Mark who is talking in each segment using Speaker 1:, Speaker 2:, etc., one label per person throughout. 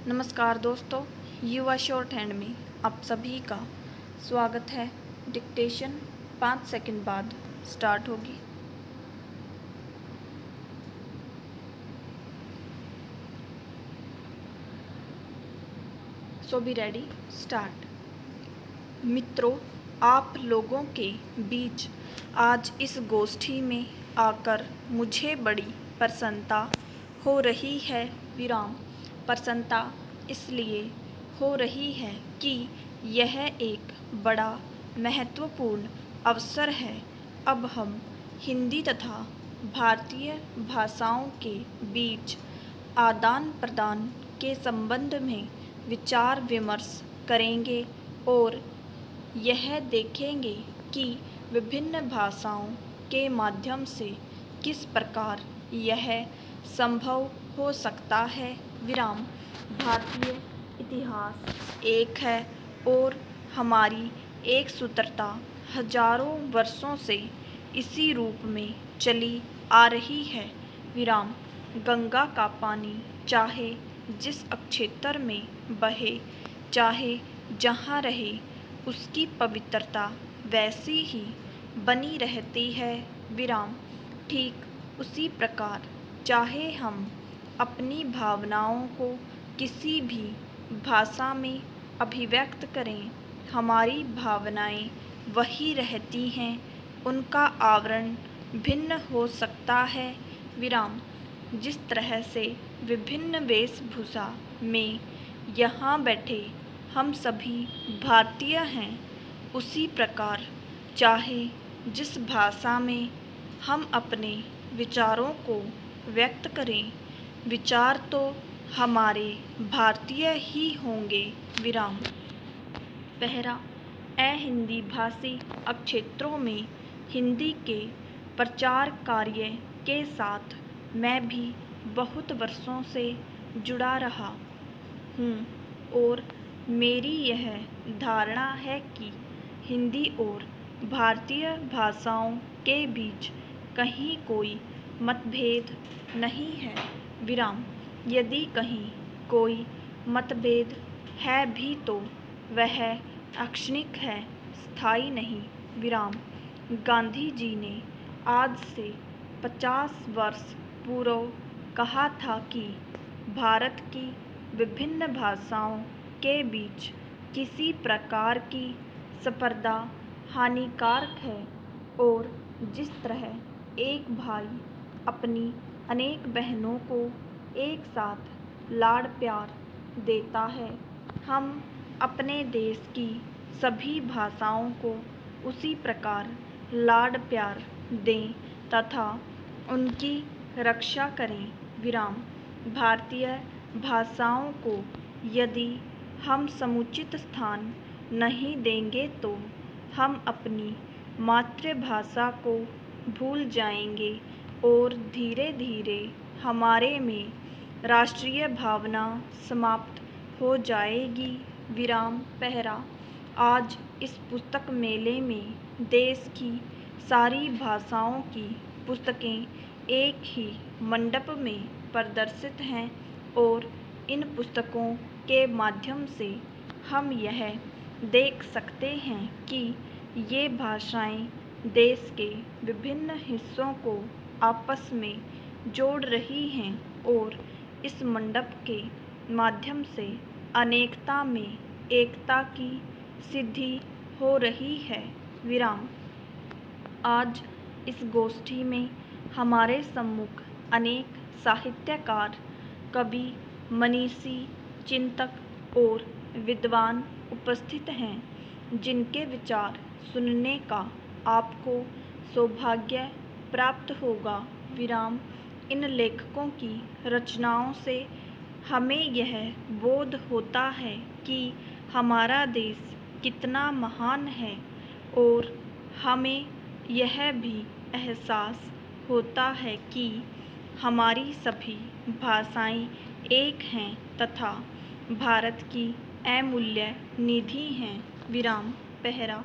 Speaker 1: नमस्कार दोस्तों, युवा शॉर्ट हैंड में आप सभी का स्वागत है। डिक्टेशन 5 सेकंड बाद स्टार्ट होगी। सो बी रेडी, स्टार्ट। मित्रों, आप लोगों के बीच आज इस गोष्ठी में आकर मुझे बड़ी प्रसन्नता हो रही है। प्रसन्नता इसलिए हो रही है कि यह एक बड़ा महत्वपूर्ण अवसर है। अब हम हिंदी तथा भारतीय भाषाओं के बीच आदान प्रदान के संबंध में विचार विमर्श करेंगे और यह देखेंगे कि विभिन्न भाषाओं के माध्यम से किस प्रकार यह संभव हो सकता है। भारतीय इतिहास एक है और हमारी एक सूत्रता हजारों वर्षों से इसी रूप में चली आ रही है। गंगा का पानी चाहे जिस क्षेत्र में बहे, चाहे जहाँ रहे, उसकी पवित्रता वैसी ही बनी रहती है। ठीक उसी प्रकार चाहे हम अपनी भावनाओं को किसी भी भाषा में अभिव्यक्त करें, हमारी भावनाएं वही रहती हैं, उनका आवरण भिन्न हो सकता है। जिस तरह से विभिन्न वेशभूषा में यहाँ बैठे हम सभी भारतीय हैं, उसी प्रकार चाहे जिस भाषा में हम अपने विचारों को व्यक्त करें, विचार तो हमारे भारतीय ही होंगे। पहला, हिंदी भाषी क्षेत्रों में हिंदी के प्रचार कार्य के साथ मैं भी बहुत वर्षों से जुड़ा रहा हूँ और मेरी यह धारणा है कि हिंदी और भारतीय भाषाओं के बीच कहीं कोई मतभेद नहीं है। यदि कहीं कोई मतभेद है भी तो वह क्षणिक है, स्थायी नहीं। गांधी जी ने आज से 50 वर्ष पूर्व कहा था कि भारत की विभिन्न भाषाओं के बीच किसी प्रकार की स्पर्धा हानिकारक है और जिस तरह एक भाई अपनी अनेक बहनों को एक साथ लाड़ प्यार देता है, हम अपने देश की सभी भाषाओं को उसी प्रकार लाड़ प्यार दें तथा उनकी रक्षा करें। भारतीय भाषाओं को यदि हम समुचित स्थान नहीं देंगे तो हम अपनी मातृभाषा को भूल जाएंगे और धीरे धीरे हमारे में राष्ट्रीय भावना समाप्त हो जाएगी। पहला, आज इस पुस्तक मेले में देश की सारी भाषाओं की पुस्तकें एक ही मंडप में प्रदर्शित हैं और इन पुस्तकों के माध्यम से हम यह देख सकते हैं कि ये भाषाएं देश के विभिन्न हिस्सों को आपस में जोड़ रही हैं और इस मंडप के माध्यम से अनेकता में एकता की सिद्धि हो रही है। आज इस गोष्ठी में हमारे सम्मुख अनेक साहित्यकार, कवि, मनीषी, चिंतक और विद्वान उपस्थित हैं, जिनके विचार सुनने का आपको सौभाग्य प्राप्त होगा। इन लेखकों की रचनाओं से हमें यह बोध होता है कि हमारा देश कितना महान है और हमें यह भी एहसास होता है कि हमारी सभी भाषाएं एक हैं तथा भारत की अमूल्य निधि हैं। पहला,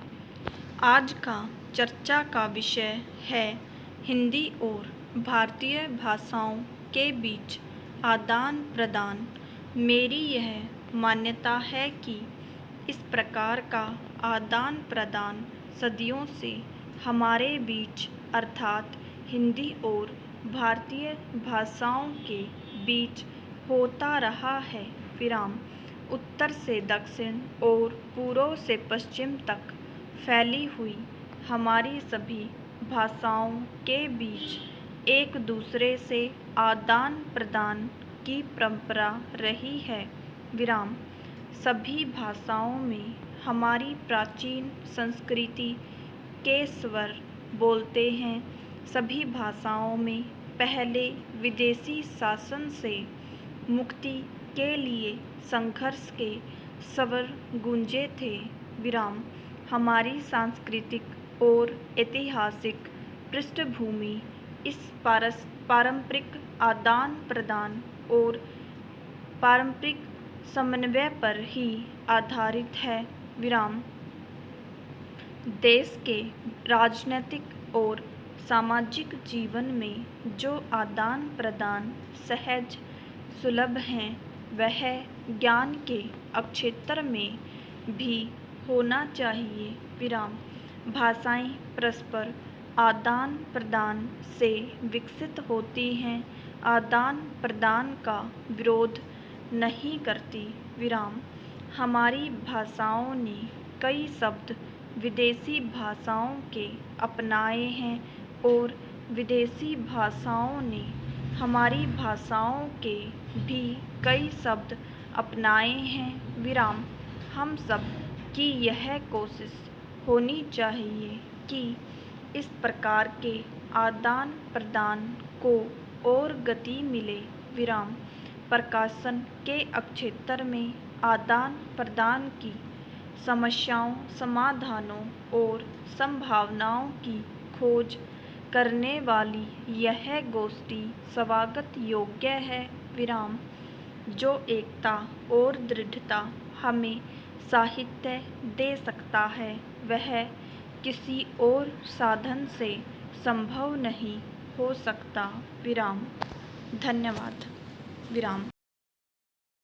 Speaker 1: आज का चर्चा का विषय है हिंदी और भारतीय भाषाओं के बीच आदान प्रदान मेरी यह मान्यता है कि इस प्रकार का आदान प्रदान सदियों से हमारे बीच अर्थात हिंदी और भारतीय भाषाओं के बीच होता रहा है। विराम। उत्तर से दक्षिण और पूर्व से पश्चिम तक फैली हुई हमारी सभी भाषाओं के बीच एक दूसरे से आदान प्रदान की परंपरा रही है। विराम। सभी भाषाओं में हमारी प्राचीन संस्कृति के स्वर बोलते हैं। सभी भाषाओं में पहले विदेशी शासन से मुक्ति के लिए संघर्ष के स्वर गूंजे थे। विराम। हमारी सांस्कृतिक और ऐतिहासिक पृष्ठभूमि इस पारंपरिक आदान प्रदान और पारंपरिक समन्वय पर ही आधारित है। विराम। देश के राजनीतिक और सामाजिक जीवन में जो आदान प्रदान सहज सुलभ हैं वह ज्ञान के क्षेत्र में भी होना चाहिए। विराम। भाषाएं परस्पर आदान प्रदान से विकसित होती हैं, आदान प्रदान का विरोध नहीं करती। विराम। हमारी भाषाओं ने कई शब्द विदेशी भाषाओं के अपनाए हैं और विदेशी भाषाओं ने हमारी भाषाओं के भी कई शब्द अपनाए हैं। विराम। हम सब की यह कोशिश होनी चाहिए कि इस प्रकार के आदान प्रदान को और गति मिले। विराम। प्रकाशन के क्षेत्र में आदान प्रदान की समस्याओं, समाधानों और संभावनाओं की खोज करने वाली यह गोष्ठी स्वागत योग्य है। विराम। जो एकता और दृढ़ता हमें साहित्य दे सकता है वह किसी और साधन से संभव नहीं हो सकता। विराम। धन्यवाद। विराम।